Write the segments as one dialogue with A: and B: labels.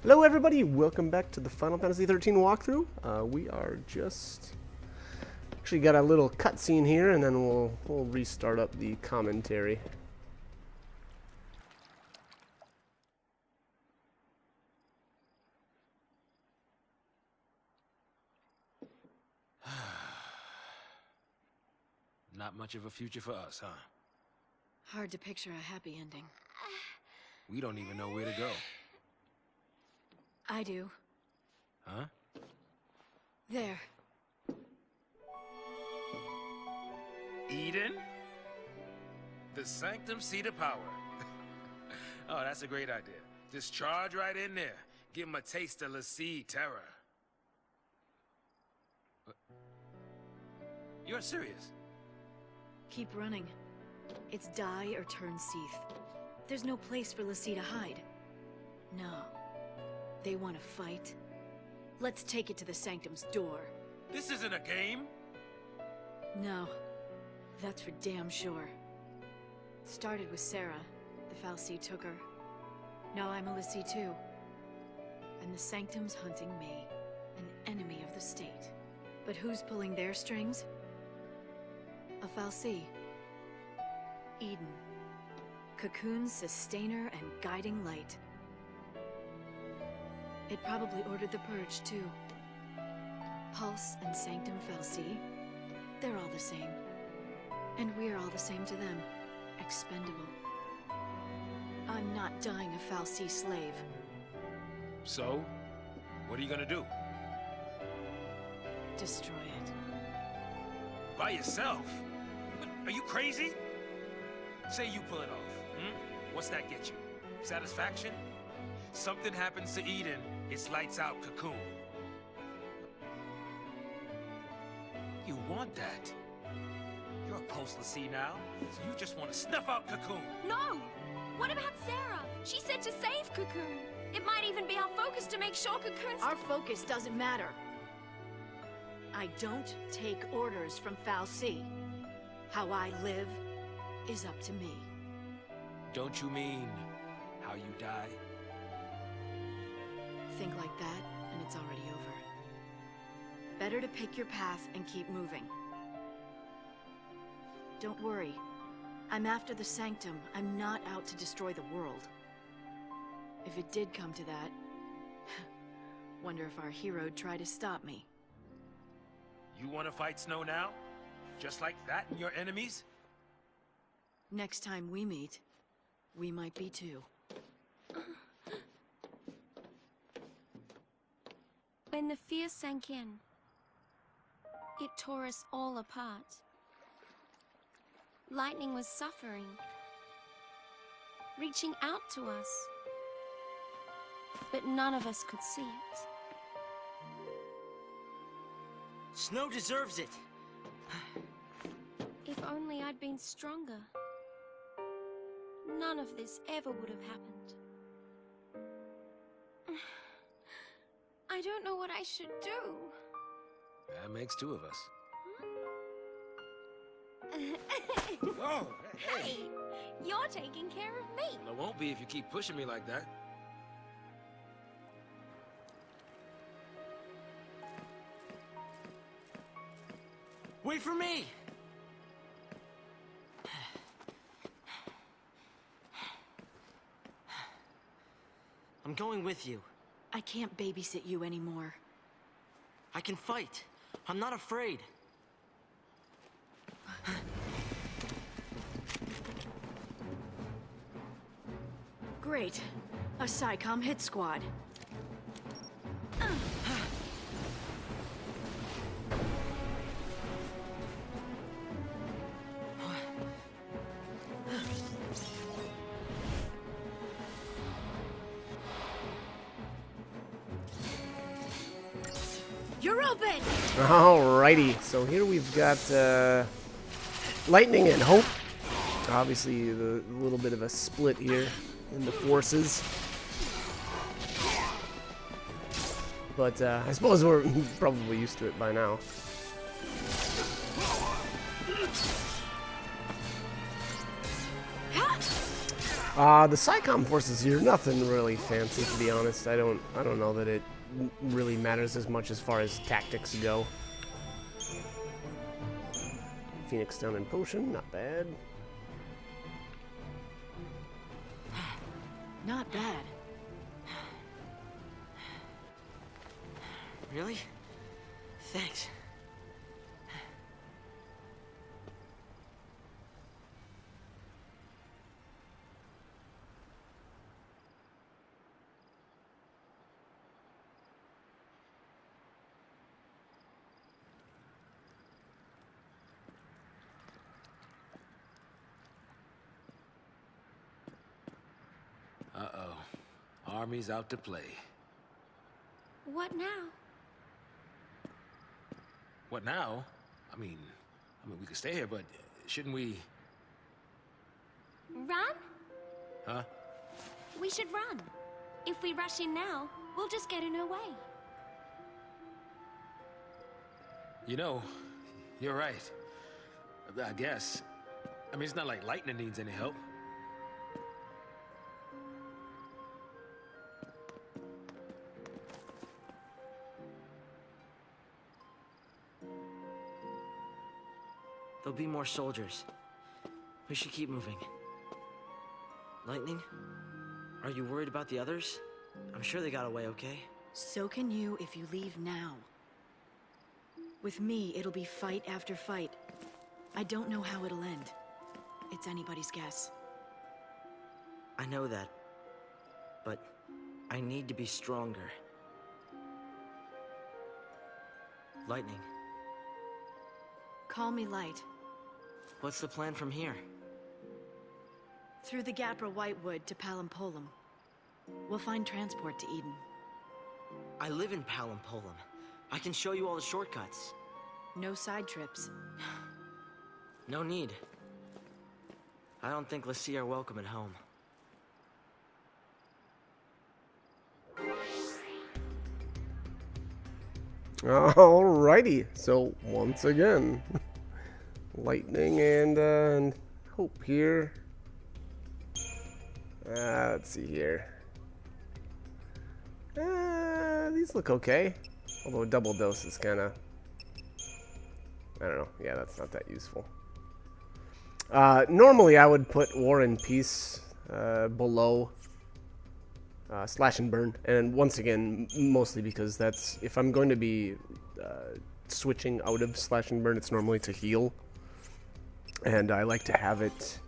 A: Hello everybody, welcome back to the Final Fantasy 13 walkthrough. We are just... Actually got a little cutscene here and then we'll restart up the commentary.
B: Not much of a future for us, huh?
C: Hard to picture a happy ending.
B: We don't even know where to go.
C: I do.
B: Huh?
C: There.
B: Eden? The Sanctum Seat of Power. Oh, that's a great idea. Just charge right in there. Give him a taste of Lassie terror. You're serious?
C: Keep running. It's die or turn Seath. There's no place for Lassie to hide. No. They want to fight? Let's take it to the Sanctum's door.
B: This isn't a game.
C: No. That's for damn sure. Started with Sarah. The fal'Cie took her. Now I'm a Lassie too. And the Sanctum's hunting me, an enemy of the state. But who's pulling their strings? A fal'Cie. Eden. Cocoon's sustainer and guiding light. It probably ordered the purge, too. Pulse and Sanctum fal'Cie, they're all the same. And we're all the same to them. Expendable. I'm not dying a fal'Cie slave.
B: So, what are you gonna do?
C: Destroy it.
B: By yourself? Are you crazy? Say you pull it off, What's that get you? Satisfaction? Something happens to Eden, it's lights out Cocoon. You want that? You're a post-Lassie now, so you just want to snuff out Cocoon.
D: No! What about Sarah? She said to save Cocoon. It might even be our focus to make sure Cocoon's...
C: Our focus doesn't matter. I don't take orders from fal'Cie. How I live is up to me.
B: Don't you mean how you die?
C: Think like that, and it's already over. Better to pick your path and keep moving. Don't worry. I'm after the Sanctum. I'm not out to destroy the world. If it did come to that, wonder if our hero'd try to stop me.
B: You want to fight Snow now? Just like that and your enemies?
C: Next time we meet, we might be too.
D: When the fear sank in, it tore us all apart. Lightning was suffering, reaching out to us, but none of us could see it.
E: Snow deserves it.
D: If only I'd been stronger, none of this ever would have happened. I don't know what I should do.
B: That makes two of us.
D: Whoa, hey, you're taking care of me.
B: Well, it won't be if you keep pushing me like that.
E: Wait for me! I'm going with you.
C: I can't babysit you anymore.
E: I can fight. I'm not afraid.
C: Great. A SciComm hit squad. You're open!
A: Alrighty, so here we've got Lightning and Hope. Obviously, a little bit of a split here in the forces. But I suppose we're probably used to it by now. The SciComm forces here, nothing really fancy, to be honest. I don't know that it really matters as much as far as tactics go. Phoenix down in potion, not bad.
C: Not bad.
E: Really? Thanks.
B: Uh-oh. Army's out to play.
D: What now?
B: What now? I mean, we could stay here, but shouldn't we...
D: Run?
B: Huh?
D: We should run. If we rush in now, we'll just get in her way.
B: You know, you're right. I guess. I mean, it's not like Lightning needs any help.
E: There'll be more soldiers. We should keep moving. Lightning? Are you worried about the others? I'm sure they got away okay.
C: So can you if you leave now. With me, it'll be fight after fight. I don't know how it'll end. It's anybody's guess.
E: I know that. But I need to be stronger. Lightning,
C: Call me Light.
E: what's the plan from here?
C: Through the Gapra Whitewood to Palampolum. We'll find transport to Eden.
E: I live in Palampolum. I can show you all the shortcuts.
C: No side trips.
E: No need. I don't think Lassie are welcome at home.
A: Alrighty, so once again, Lightning and Hope here. Let's see here. These look okay, although a double dose is kind of, I don't know. Yeah, that's not that useful. Normally I would put War and Peace below Slash and Burn, and once again, mostly because that's, if I'm going to be switching out of Slash and Burn, it's normally to heal, and I like to have it,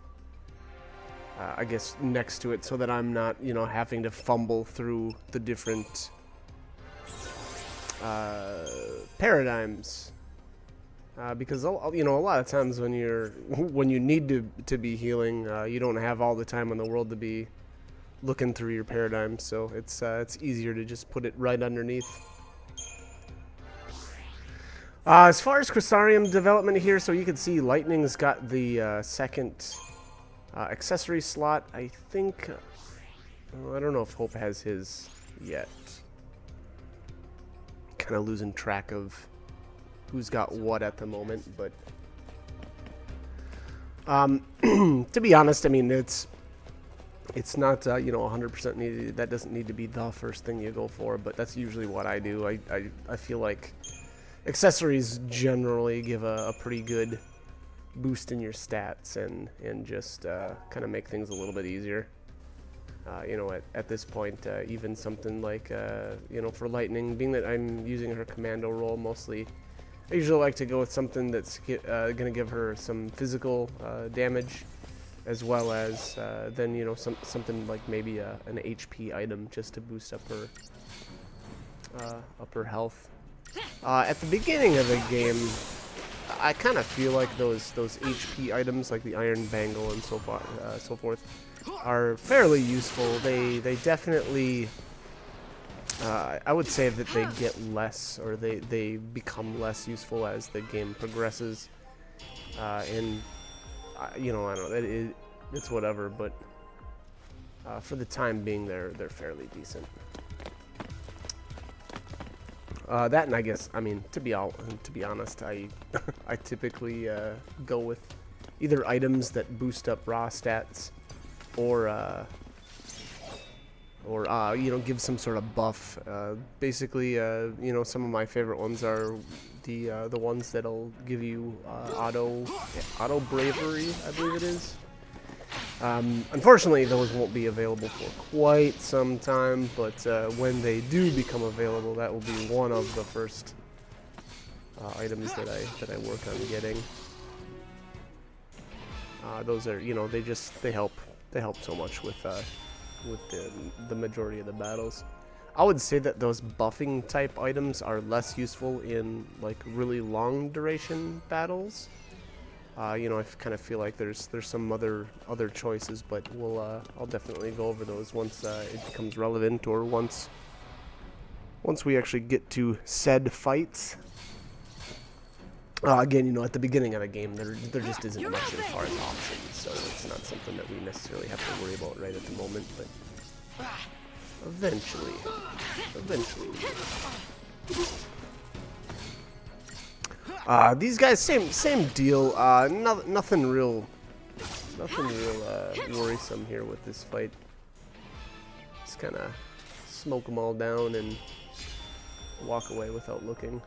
A: I guess, next to it so that I'm not, you know, having to fumble through the different paradigms. Because you know, a lot of times when you need to be healing, you don't have all the time in the world to be looking through your paradigm, so it's easier to just put it right underneath. As far as Crysarium development here, so you can see Lightning's got the second accessory slot. I think, I don't know if Hope has his yet. Kind of losing track of who's got what at the moment, but to be honest, I mean, it's not you know, 100% needed. That doesn't need to be the first thing you go for, but that's usually what I do. I feel like accessories generally give a pretty good boost in your stats and just kind of make things a little bit easier. You know, at this point, even something like you know, for Lightning, being that I'm using her commando role mostly, I usually like to go with something that's going to give her some physical damage, as well as then, you know, something like maybe an HP item just to boost up her health. At the beginning of the game, I kind of feel like those HP items, like the Iron Bangle and so forth, are fairly useful. They definitely, I would say that they get less, or they become less useful as the game progresses. And you know, I don't know, it's whatever, but for the time being, they're fairly decent. That, and I guess, I mean, to be honest, I typically go with either items that boost up raw stats, or you know, give some sort of buff. Basically, you know, some of my favorite ones are the ones that'll give you auto bravery, I believe it is. Unfortunately, those won't be available for quite some time, but when they do become available, that will be one of the first items that I work on getting. Those are, you know, they help so much with the majority of the battles. I would say that those buffing type items are less useful in like really long duration battles. You know, I kind of feel like there's some other choices, but I'll definitely go over those once it becomes relevant, or once we actually get to said fights. Again, you know, at the beginning of the game, there just isn't much as far as options, so it's not something that we necessarily have to worry about right at the moment, but eventually. These guys, same deal. Nothing real worrisome here with this fight. Just kind of smoke them all down and walk away without looking.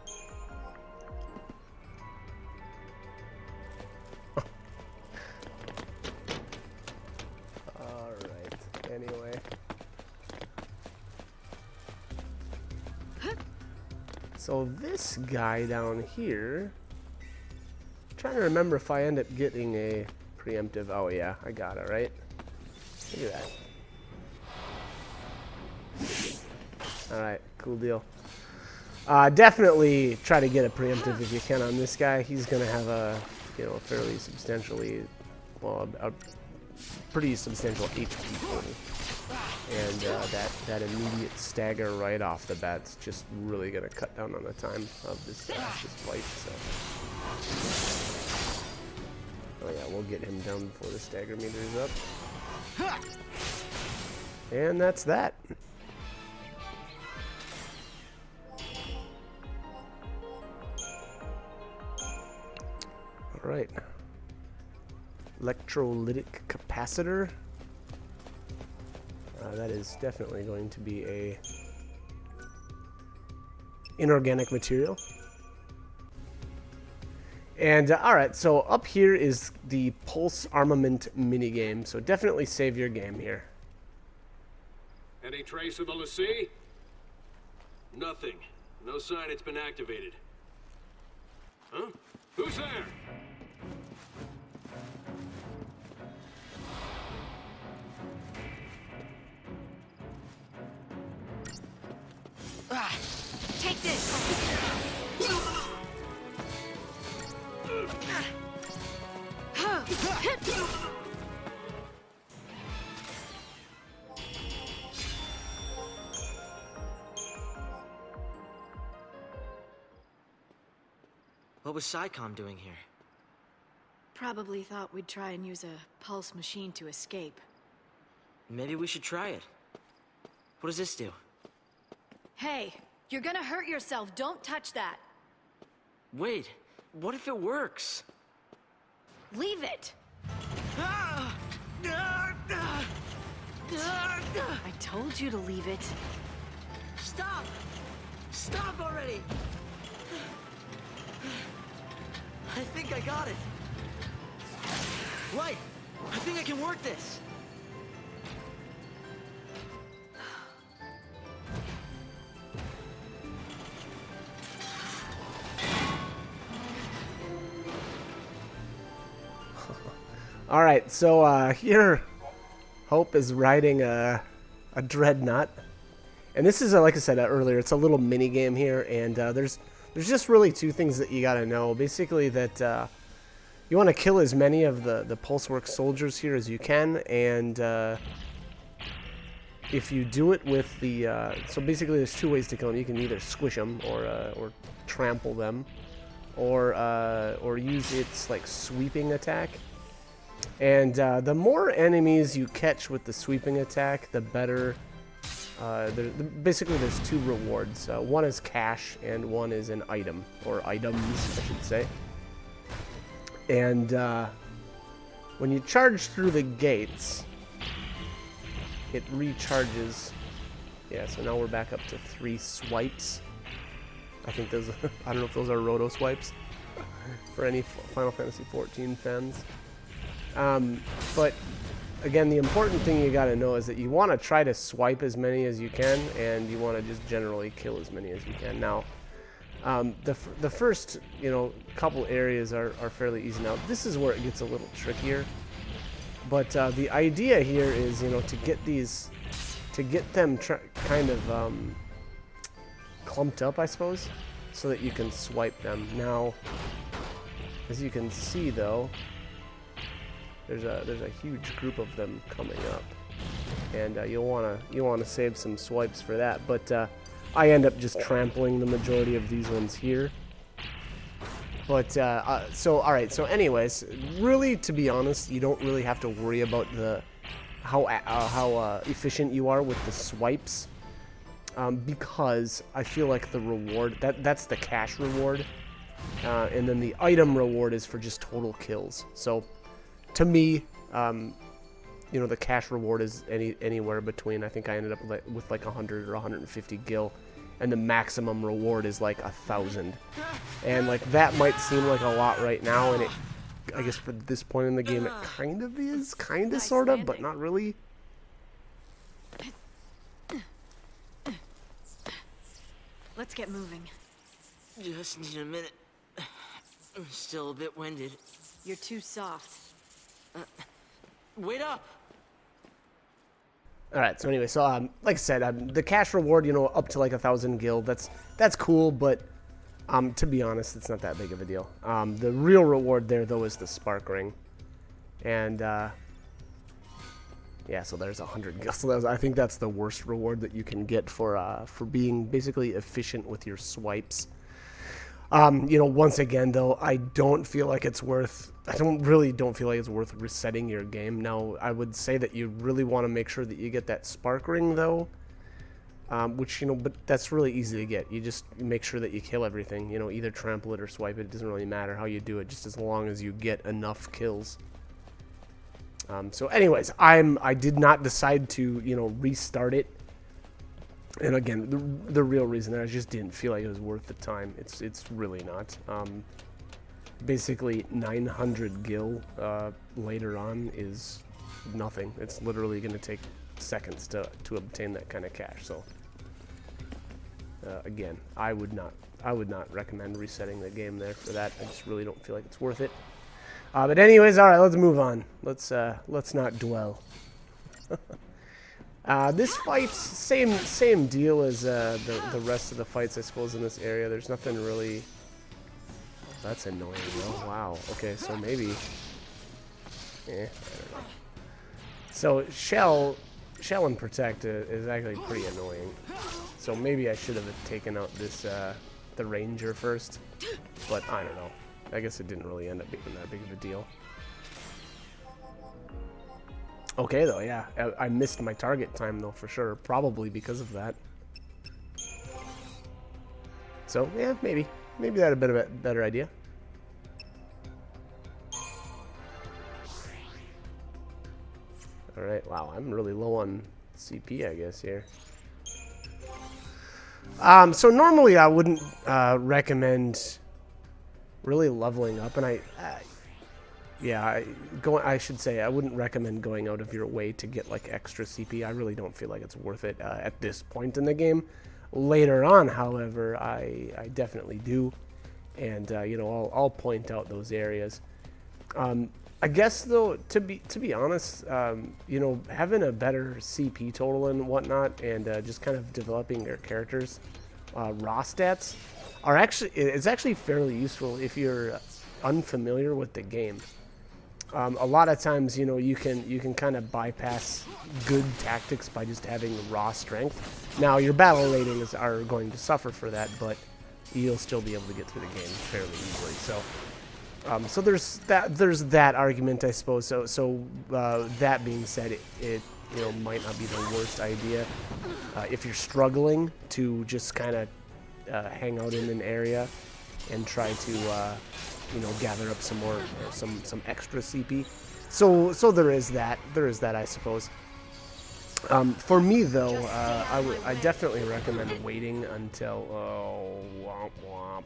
A: Anyway, so this guy down here, I'm trying to remember if I end up getting a preemptive. Oh yeah, I got it, right? Look at that. Alright, cool deal. Definitely try to get a preemptive if you can on this guy. He's gonna have a, you know, a fairly substantially, well, a pretty substantial HP total, and that immediate stagger right off the bat's just really gonna cut down on the time of this fight. So, oh yeah, we'll get him down before the stagger meter is up, and that's that. All right. Electrolytic Capacitor. That is definitely going to be a inorganic material. And alright, so up here is the Pulse Armament minigame, so definitely save your game here.
F: Any trace of the Lassie? Nothing. No sign it's been activated. Huh? Who's there?
D: Take this!
E: What was SciComm doing here?
C: Probably thought we'd try and use a pulse machine to escape.
E: Maybe we should try it. What does this do?
C: Hey, you're gonna hurt yourself. Don't touch that.
E: Wait, what if it works?
C: Leave it. I told you to leave it.
E: Stop! Stop already! I think I got it. Right! I think I can work this.
A: All right, so here, Hope is riding a dreadnought, and this is like I said earlier, it's a little mini game here, and there's just really two things that you gotta know. Basically, that you want to kill as many of the Pulseworks soldiers here as you can, and if you do it with the so basically there's two ways to kill them. You can either squish them or trample them, or use its like sweeping attack. And the more enemies you catch with the sweeping attack, the better. Basically, there's two rewards. One is cash, and one is an item, or items, I should say. And when you charge through the gates, it recharges. Yeah, so now we're back up to 3 swipes. I think those, I don't know if those are roto swipes for any Final Fantasy XIV fans. But again, the important thing you gotta know is that you want to try to swipe as many as you can, and you want to just generally kill as many as you can. Now, the first, couple areas are fairly easy. Now, this is where it gets a little trickier. But the idea here is, to get these, to get them kind of clumped up, I suppose, so that you can swipe them. Now, as you can see, though, there's a huge group of them coming up, and you'll wanna save some swipes for that. But I end up just trampling the majority of these ones here. But all right. So anyways, really, to be honest, you don't really have to worry about how efficient you are with the swipes, because I feel like the reward that's the cash reward, and then the item reward is for just total kills. So to me, the cash reward is anywhere between, I think I ended up with like 100 or 150 gil, and the maximum reward is like 1,000. And like that might seem like a lot right now, and I guess for this point in the game it kind of is, sort of, but not really.
C: Let's get moving.
E: Just need a minute. I'm still a bit winded.
C: You're too soft.
E: Wait up!
A: Alright, so anyway, so like I said, the cash reward, up to like 1,000 gil, that's cool, but to be honest, it's not that big of a deal. The real reward there, though, is the spark ring. And yeah, so there's 100 gil. So I think that's the worst reward that you can get for being basically efficient with your swipes. Once again, though, I don't feel like it's worth resetting your game. Now, I would say that you really want to make sure that you get that spark ring, though, which, but that's really easy to get. You just make sure that you kill everything, either trample it or swipe it. It doesn't really matter how you do it, just as long as you get enough kills. So anyways, I did not decide to, restart it. And again, the real reason I just didn't feel like it was worth the time. It's really not. Basically, 900 gil later on is nothing. It's literally going to take seconds to obtain that kind of cash. So again, I would not recommend resetting the game there for that. I just really don't feel like it's worth it. But anyways, all right, let's move on. Let's not dwell. This fight, same deal as the rest of the fights, I suppose, in this area. There's nothing really. Oh, that's annoying, though. Wow. Okay, so maybe. I don't know. So Shell and Protect is actually pretty annoying. So maybe I should have taken out this the Ranger first, but I don't know. I guess it didn't really end up being that big of a deal. Okay, though, yeah. I missed my target time, though, for sure. Probably because of that. So, yeah, maybe. Maybe that'd have been a better idea. Alright, wow, I'm really low on CP, I guess, here. So normally I wouldn't recommend really leveling up, and I should say I wouldn't recommend going out of your way to get like extra CP. I really don't feel like it's worth it at this point in the game. Later on, however, I definitely do, and I'll point out those areas. I guess though, to be honest, having a better CP total and whatnot, and just kind of developing your characters' raw stats it's actually fairly useful if you're unfamiliar with the game. A lot of times, you can kind of bypass good tactics by just having raw strength. Now, your battle ratings are going to suffer for that, but you'll still be able to get through the game fairly easily. So there's that argument, I suppose. So that being said, it might not be the worst idea if you're struggling to just kind of hang out in an area and try to gather up some more some extra CP. So there is that, I suppose. For me, though, I definitely recommend waiting until... Oh, womp womp.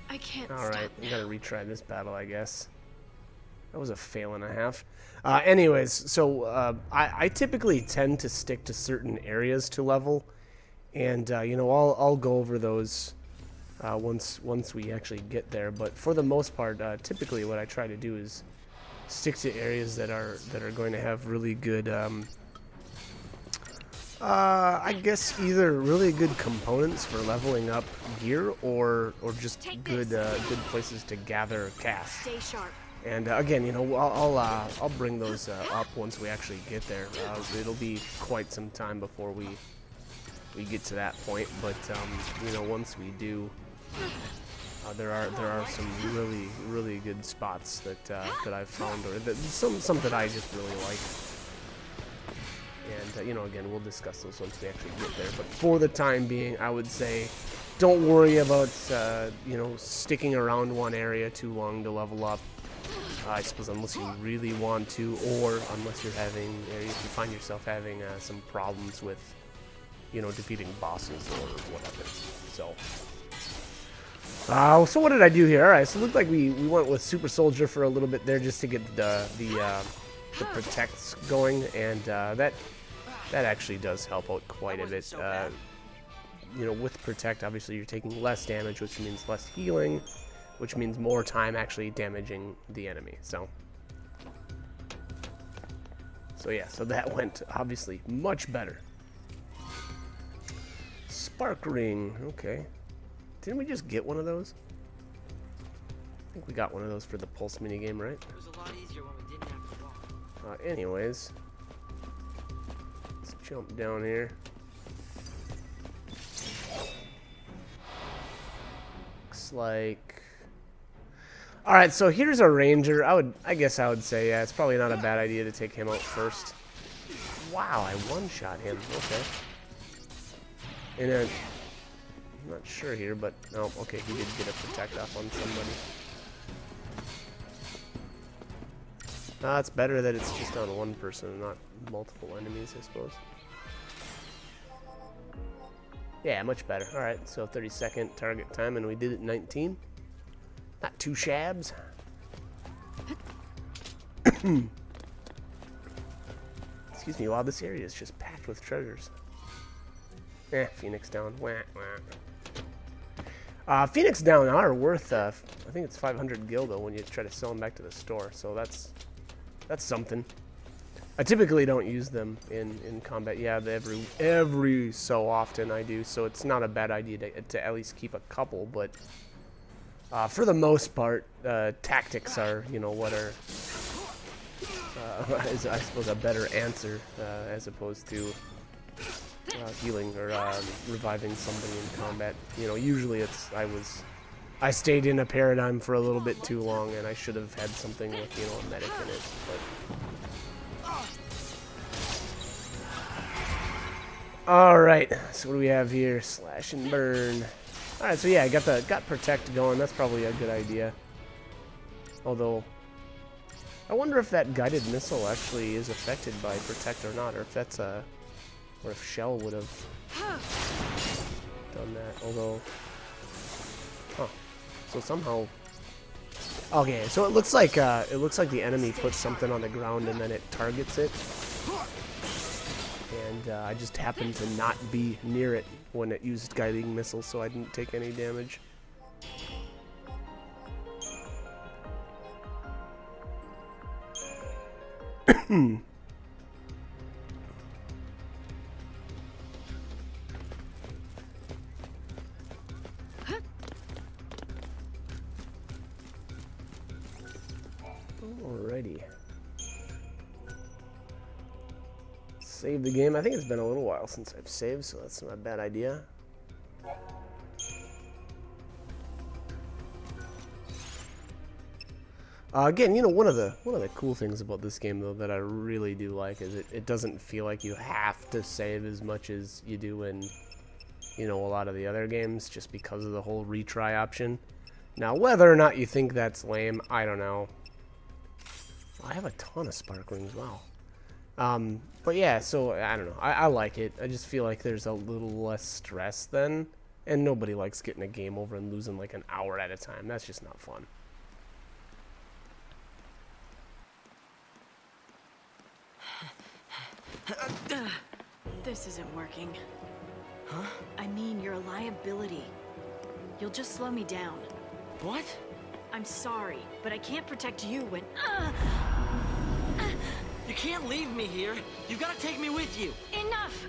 C: I can't
A: Alright,
C: stop
A: we
C: now.
A: gotta retry this battle, I guess. That was a fail and a half. Anyways, so I typically tend to stick to certain areas to level. And, you know, I'll go over those once we actually get there. But for the most part, typically what I try to do is stick to areas that are going to have really good... I guess either really good components for leveling up gear, or just good places to gather cash.
C: Stay sharp.
A: And again, you know, I'll bring those up once we actually get there. It'll be quite some time before we get to that point, but you know, once we do, there are some really good spots that I've found, or some that I just really like. And, you know, again, we'll discuss those once we actually get there. But for the time being, I would say don't worry about, you know, sticking around one area too long to level up. I suppose unless you really want to, or unless you're having, or if you find yourself having some problems with, you know, defeating bosses or whatever. So, so what did I do here? All right, so it looked like we went with Super Soldier for a little bit there just to get the protects going, and that actually does help out quite a bit. You know, with protect, obviously you're taking less damage, which means less healing, which means more time actually damaging the enemy. So yeah, so that went obviously much better. Spark ring, okay. Didn't we just get one of those? I think we got one of those for the pulse minigame, right?
E: It was a lot easier when we didn't have to walk.
A: Anyways, let's jump down here. Looks like... Alright, so here's a ranger. I guess I would say, yeah, it's probably not a bad idea to take him out first. Wow, I one-shot him. Okay. And then, I'm not sure here, but no, okay, he did get a protect off on somebody. It's better that it's just on one person and not multiple enemies, I suppose. Yeah, much better. Alright, so 30-second target time, and we did it in 19. Not too shabs. Excuse me, wow, this area is just packed with treasures. Phoenix down. Wah, wah. Phoenix down are worth, I think it's 500 gil, though, when you try to sell them back to the store, so that's something. I typically don't use them in combat. Yeah, every so often I do, so it's not a bad idea to at least keep a couple, but for the most part, tactics are, you know, what are, is, I suppose, a better answer as opposed to healing or reviving somebody in combat. You know, usually I stayed in a paradigm for a little bit too long, and I should have had something with, you know, a medic in it. But alright, so what do we have here? Slash and burn. Alright, so yeah, I got protect going. That's probably a good idea. Although, I wonder if that guided missile actually is affected by protect or not, or if that's a... Or if Shell would have done that, although... Huh. So somehow... Okay, so it looks like the enemy puts something on the ground and then it targets it. And I just happened to not be near it when it used guiding missiles, so I didn't take any damage. Alrighty. Save the game. I think it's been a little while since I've saved, so that's not a bad idea. Again, you know, one of the cool things about this game, though, that I really do like is it doesn't feel like you have to save as much as you do in, you know, a lot of the other games, just because of the whole retry option. Now, whether or not you think that's lame, I don't know. I have a ton of sparklings, wow. But yeah, so I don't know. I like it. I just feel like there's a little less stress then. And nobody likes getting a game over and losing like an hour at a time. That's just not fun.
C: This isn't working.
E: Huh?
C: I mean, you're a liability. You'll just slow me down.
E: What?
C: I'm sorry, but I can't protect you when...
E: You can't leave me here. You've got to take me with you.
C: Enough!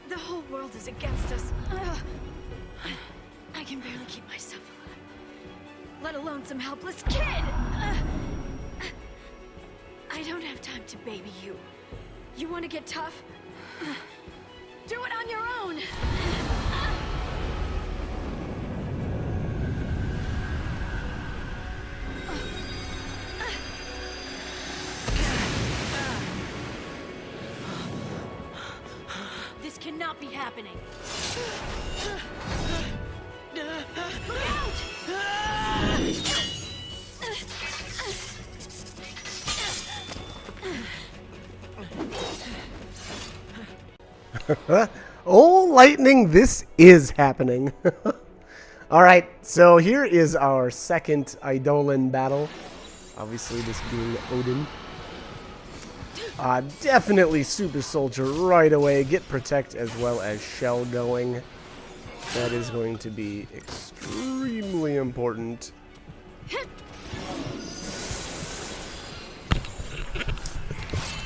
C: The whole world is against us. I can barely keep myself alive, let alone some helpless kid! I don't have time to baby you. You want to get tough? Do it on your own! This cannot be happening. Look
A: out! Oh, lightning, this is happening. Alright, so here is our second Eidolon battle. Obviously, this being Odin. Definitely Super Soldier right away. Get Protect as well as Shell going. That is going to be extremely important.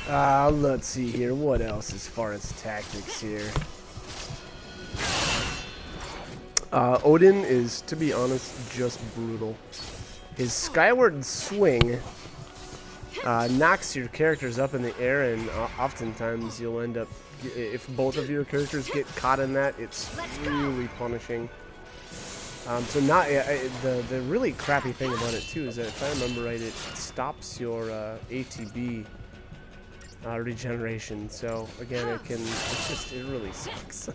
A: Let's see here. What else as far as tactics here? Odin is, to be honest, just brutal. His Skyward Swing knocks your characters up in the air, and oftentimes you'll end up, if both of your characters get caught in that, it's really punishing. So not the really crappy thing about it too is that if I remember right, it stops your ATB regeneration. So again, it really sucks.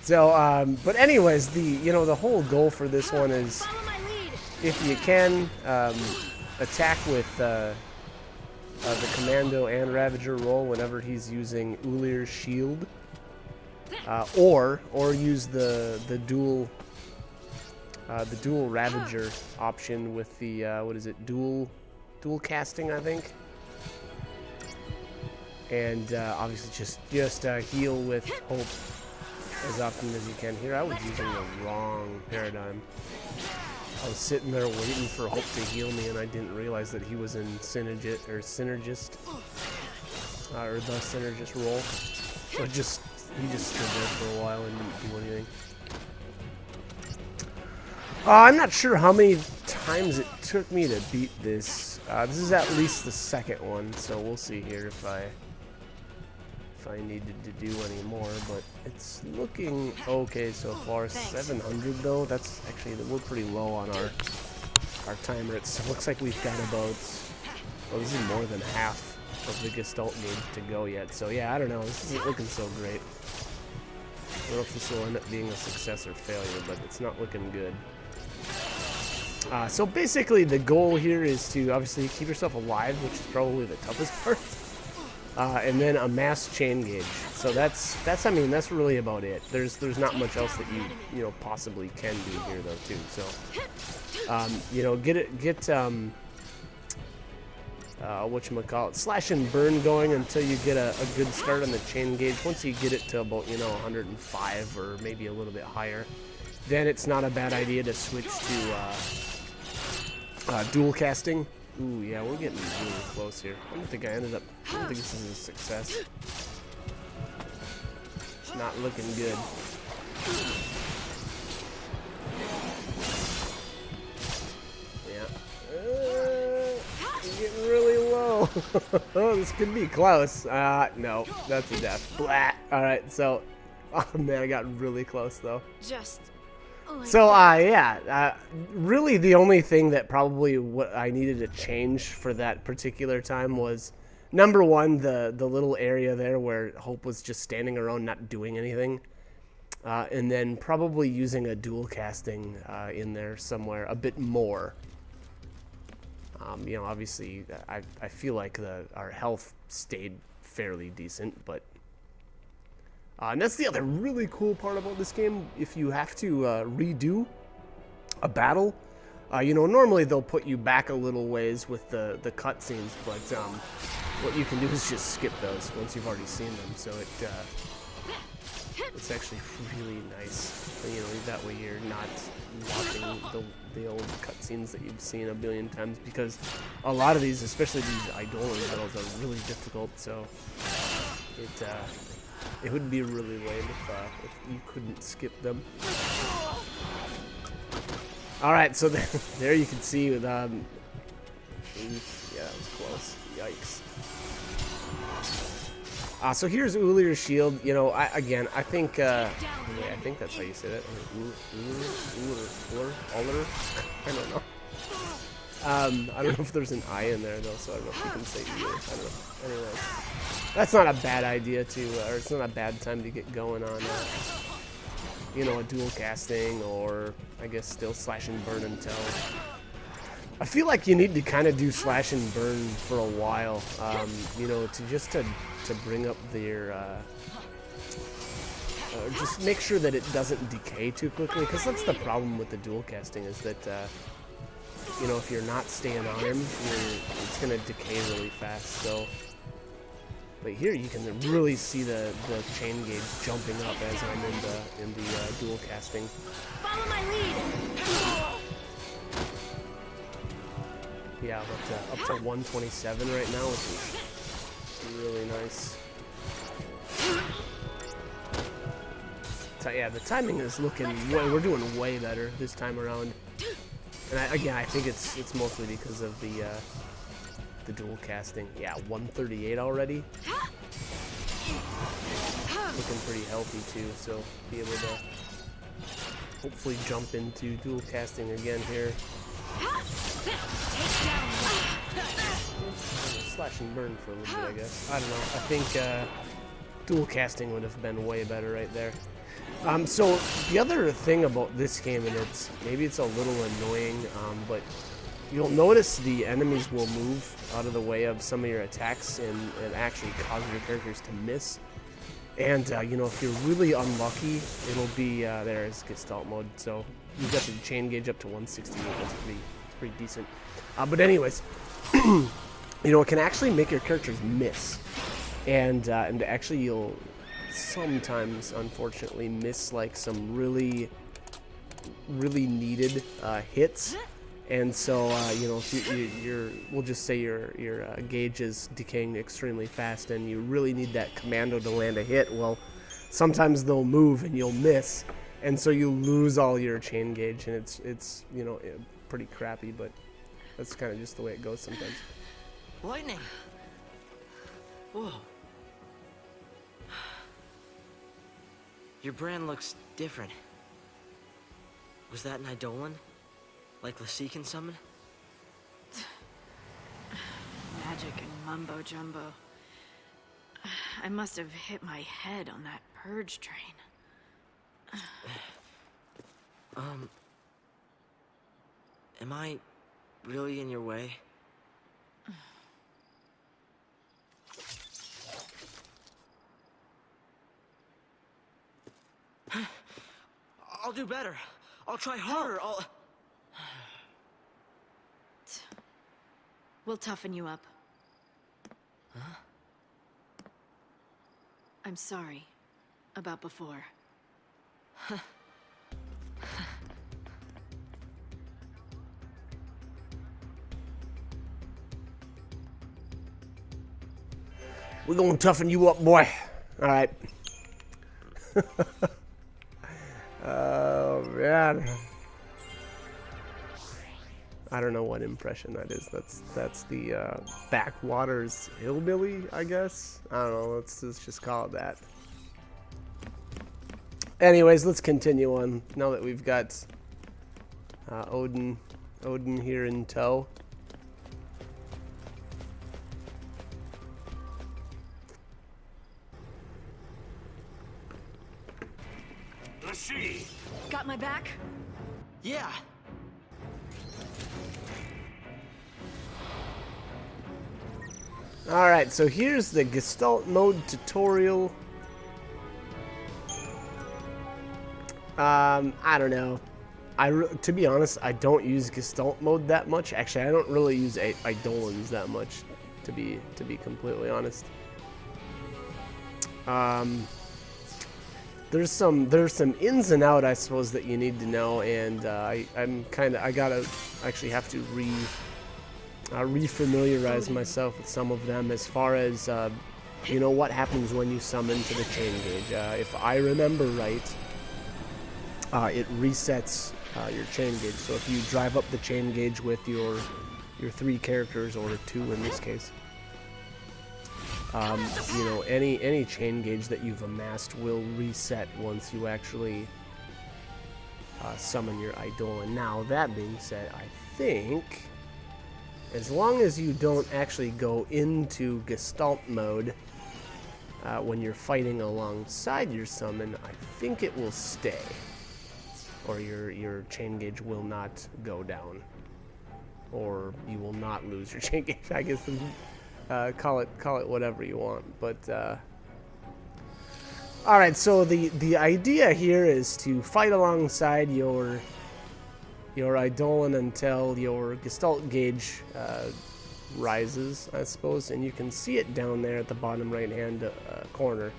A: So, but anyways, the whole goal for this one is, if you can, attack with the Commando and Ravager roll whenever he's using Ulir's shield, or use the dual Ravager option with the what is it, dual casting, I think, and obviously just heal with Hope as often as you can. Here I was using the wrong paradigm. I was sitting there waiting for Hope to heal me, and I didn't realize that he was in Synergist, or the Synergist role. So he just stood there for a while and didn't do anything. I'm not sure how many times it took me to beat this. This is at least the second one, so we'll see here if I needed to do any more, but it's looking okay so far. 700 though, that's actually, we're pretty low on our timer. It looks like we've got about, well, this is more than half of the Gestalt gauge to go yet. So yeah, I don't know, this isn't looking so great. I don't know if this will end up being a success or failure, but it's not looking good. So basically the goal here is to obviously keep yourself alive, which is probably the toughest part. And then amass chain gauge. So that's I mean, that's really about it. There's not much else that you know possibly can do here though too. So you know, get whatchamacallit, slash and burn going until you get a good start on the chain gauge. Once you get it to about, you know, 105 or maybe a little bit higher, then it's not a bad idea to switch to dual casting. Ooh, yeah, we're getting really close here. I don't think this is a success. It's not looking good. Yeah. Getting really low. Oh, this could be close. No, that's a death. Blah. Alright, so, oh man, I got really close though.
C: Just...
A: So, yeah, really the only thing that probably what I needed to change for that particular time was, number one, the little area there where Hope was just standing around not doing anything, and then probably using a dual casting in there somewhere a bit more. You know, obviously, I feel like our health stayed fairly decent, but and that's the other really cool part about this game. If you have to redo a battle, you know, normally they'll put you back a little ways with the cutscenes, but what you can do is just skip those once you've already seen them. So it's actually really nice. You know, that way you're not watching the old cutscenes that you've seen a billion times, because a lot of these, especially these Eidolon battles, are really difficult. So it would be really lame if you couldn't skip them. All right, so there you can see with yeah, that was close. Yikes. So here's Ulir's shield. You know, I think I think that's how you say that. Ulir? I don't know. I don't know if there's an I in there though, so I don't know if you can say Ulir. I don't know. Anyways, that's not a bad idea to, or it's not a bad time to get going on, you know, a dual casting, or I guess still slash and burn until. I feel like you need to kind of do slash and burn for a while, you know, to bring up their, just make sure that it doesn't decay too quickly, because that's the problem with the dual casting, is that, you know, if you're not staying on him, it's going to decay really fast. So, but here you can really see the chain gauge jumping up as I'm in the dual casting.
D: Follow my lead.
A: Yeah, up to 127 right now, which is really nice. So yeah, the timing is looking we're doing way better this time around. And I think it's mostly because of the dual casting. Yeah, 138 already. Looking pretty healthy too, so be able to hopefully jump into dual casting again here. Slash and burn for a little bit, I guess. I don't know. I think dual casting would have been way better right there. So the other thing about this game, and maybe it's a little annoying, but you'll notice the enemies will move out of the way of some of your attacks and actually cause your characters to miss. And you know, if you're really unlucky, it'll be there's Gestalt mode. So you've got the chain gauge up to 168. That's pretty decent. But anyways, you know, it can actually make your characters miss, and actually you'll sometimes, unfortunately, miss like some really needed hits. And so you know, if we'll just say your gauge is decaying extremely fast, and you really need that commando to land a hit. Well, sometimes they'll move and you'll miss, and so you lose all your chain gauge, and it's you know, pretty crappy, but that's kind of just the way it goes sometimes.
E: Lightning! Whoa. Your brand looks different. Was that an Eidolon? Like Lassie can summon?
C: Magic and mumbo jumbo. I must have hit my head on that purge train.
E: Am I really in your way? I'll do better. I'll try harder.
C: We'll toughen you up.
E: Huh?
C: I'm sorry about before.
A: We're gonna toughen you up, boy. All right. Oh man. I don't know what impression that is. That's the backwaters hillbilly, I guess. I don't know. Let's just call it that. Anyways, let's continue on now that we've got Odin here in tow.
F: Lassie!
D: Got my back?
E: Yeah.
A: Alright, so here's the Gestalt mode tutorial. I don't know. To be honest, I don't use Gestalt mode that much. Actually, I don't really use Eidolons that much, to be completely honest. There's some ins and out, I suppose, that you need to know, and I gotta actually have to refamiliarize myself with some of them, as far as you know, what happens when you summon to the chain gauge. If I remember right, it resets your chain gauge. So if you drive up the chain gauge with your 3 characters, or 2 in this case, you know, any chain gauge that you've amassed will reset once you actually summon your Eidolon. Now, that being said, I think as long as you don't actually go into Gestalt mode when you're fighting alongside your summon, I think it will stay, or your chain gauge will not go down, or you will not lose your chain gauge. I guess call it whatever you want. But all right, so the idea here is to fight alongside your Eidolon until your Gestalt gauge rises, I suppose, and you can see it down there at the bottom right hand corner.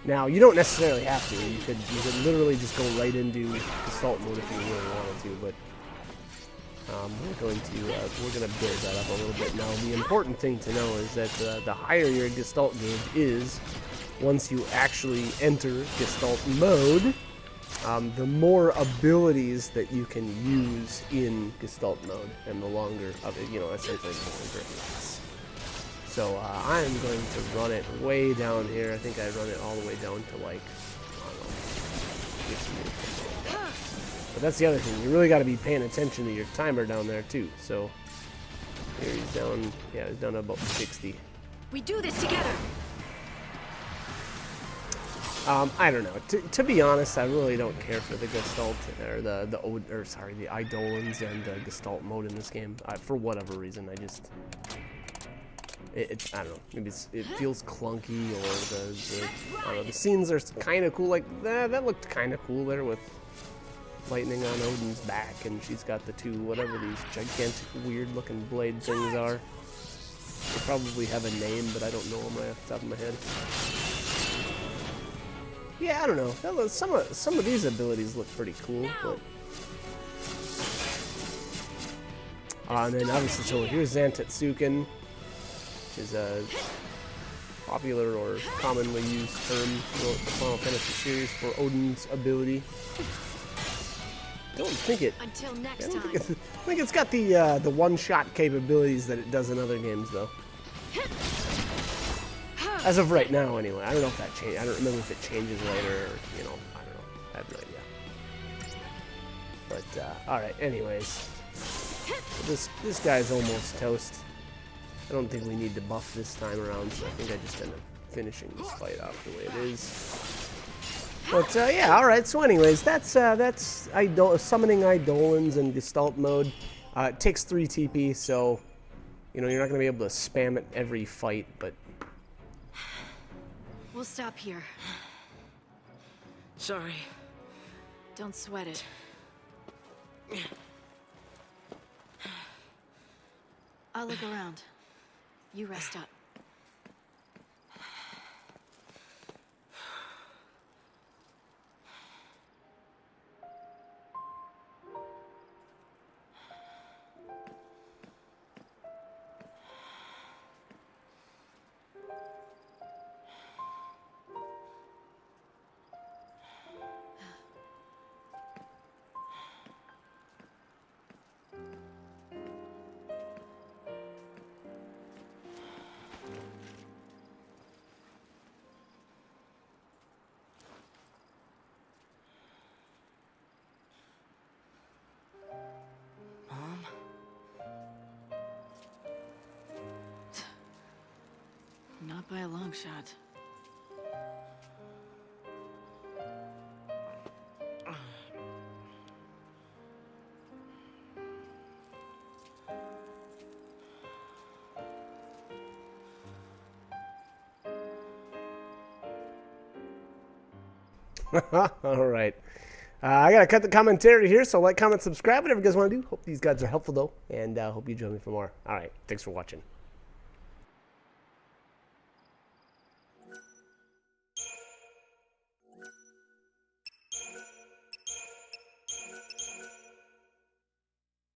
A: Now, you don't necessarily have to. You could literally just go right into Gestalt mode if you really wanted to, but we're gonna build that up a little bit. Now, the important thing to know is that the higher your Gestalt gauge is, once you actually enter Gestalt mode, the more abilities that you can use in Gestalt mode, and the longer of it, you know, essentially the longer it lasts. So I'm going to run it way down here. I think I run it all the way down to, like, I don't know, 50 minutes. But that's the other thing. You really got to be paying attention to your timer down there too. So here he's down. Yeah, he's down to about 60.
D: We do this together.
A: I don't know. To be honest, I really don't care for the Gestalt or the Eidolons and the Gestalt mode in this game. For whatever reason, I just I don't know. Maybe it feels clunky, or I don't know, the scenes are kind of cool. Like that looked kind of cool there with lightning on Odin's back, and she's got the 2 whatever these gigantic weird-looking blade things are. They probably have a name, but I don't know them right off the top of my head. Yeah, I don't know. Some of these abilities look pretty cool, but and then obviously, so here's Zantetsuken, which is a popular or commonly used term throughout the Final Fantasy series for Odin's ability. Don't think it.
C: Until next
A: I
C: time.
A: think it's got the one-shot capabilities that it does in other games, though. As of right now, anyway. I don't know if that changes. I don't remember if it changes later, or, you know, I don't know. I have no idea. But, alright, anyways. This guy's almost toast. I don't think we need to buff this time around, so I think I just end up finishing this fight off the way it is. But, yeah, alright, so anyways, that's summoning Eidolons in Gestalt mode. It takes 3 TP, so, you know, you're not going to be able to spam it every fight, but
C: We'll stop here.
E: Sorry.
C: Don't sweat it. I'll look around. You rest up. Not by a long shot.
A: All right. I got to cut the commentary here, so like, comment, subscribe, whatever you guys want to do. Hope these guys are helpful, though, and hope you join me for more. All right. Thanks for watching.